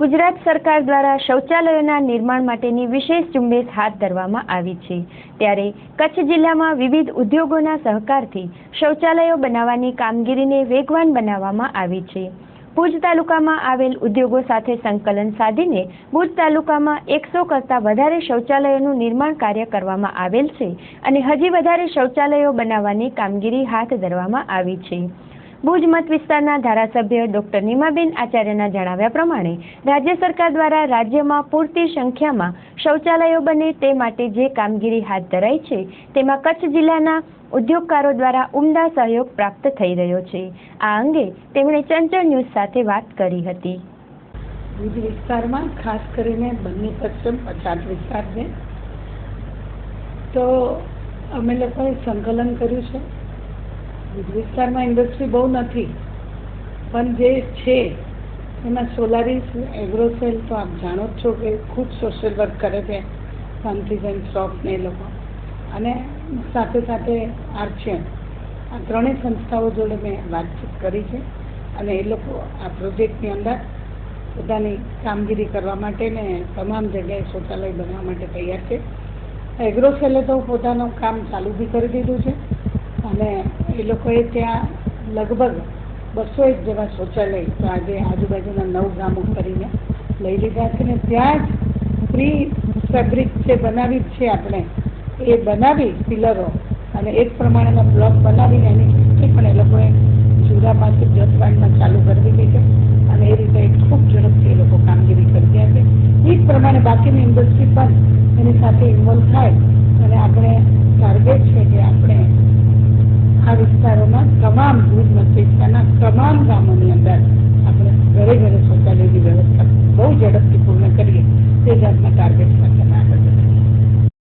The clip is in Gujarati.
ગુજરાત સરકાર દ્વારા શૌચાલયોના નિર્માણ માટેની વિશેષ ઝુંબેશ હાથ ધરવામાં આવી છે। ત્યારે કચ્છ જિલ્લામાં વિવિધ ઉદ્યોગોના સહકારથી શૌચાલયો બનાવવાની કામગીરીને વેગવાન બનાવવામાં આવી છે। ભુજ તાલુકામાં આવેલ ઉદ્યોગો સાથે સંકલન સાધીને ભુજ તાલુકામાં 100 કરતાં વધારે શૌચાલયોનું નિર્માણ કાર્ય કરવામાં આવેલ છે અને હજી વધારે શૌચાલયો બનાવવાની કામગીરી હાથ ધરવામાં આવી છે। ભુજ મત વિસ્તારના ધારાસભ્ય ડોક્ટર નીમાબેન આચાર્યના જણાવ્યા પ્રમાણે રાજ્ય સરકાર દ્વારા રાજ્યમાં પૂરતી સંખ્યામાં શૌચાલયો બને તે માટે જે કામગીરી હાથ ધરાઈ છે તેમાં કચ્છ જિલ્લાના ઉદ્યોગકારો દ્વારા ઉમદા સહયોગ પ્રાપ્ત થઈ રહ્યો છે। આ અંગે તેમણે ચંચળ ન્યૂઝ સાથે વાત કરી હતી। ભુજ વિસ્તારમાં ખાસ કરીને બંને પશ્ચિમ પછાત વિસ્તાર છે, તો અમે લોકોએ સંકલન કર્યું છે। ભુજ વિસ્તારમાં ઇન્ડસ્ટ્રી બહુ નથી, પણ જે છે એમાં સોલારીસ એગ્રોસેલ તો આપ જાણો જ છો કે ખૂબ સોશિયલ વર્ક કરે છે, શાંતિબેન શ્રોફ ને એ લોકો, અને સાથે સાથે આર્ચિયન, આ ત્રણેય સંસ્થાઓ જોડે મેં વાતચીત કરી છે અને એ લોકો આ પ્રોજેક્ટની અંદર પોતાની કામગીરી કરવા માટે ને તમામ જગ્યાએ શૌચાલય બનાવવા માટે તૈયાર છે। એગ્રોસેલે તો પોતાનું કામ ચાલુ બી કરી દીધું છે અને એ લોકોએ ત્યાં લગભગ 201 જેવા શૌચાલય તો આજે આજુબાજુના 9 ગામો કરીને લઈ લીધા છે ને ત્યાં જ પ્રી ફેબ્રિક જે બનાવી છે આપણે એ બનાવી પિલરો અને એક પ્રમાણેના બ્લોક બનાવીને એની ફેક્ટરી પણ એ લોકોએ જુદા પાસે જસવાડમાં ચાલુ કરી દીધી છે અને એ રીતે ખૂબ ઝડપથી એ લોકો કામગીરી કરી રહ્યા છે। એ જ પ્રમાણે બાકીની ઇન્ડસ્ટ્રી પણ એની સાથે ઇન્વોલ્વ થાય અને આપણે ટાર્ગેટ છે કે આપણે આ વિસ્તારોમાં તમામ ભુજ મત વિસ્તારના તમામ ગામોની અંદર આપણે ઘરે ઘરે શૌચાલયની વ્યવસ્થા બહુ ઝડપથી પૂર્ણ કરીએ તે જાતના ટાર્ગેટ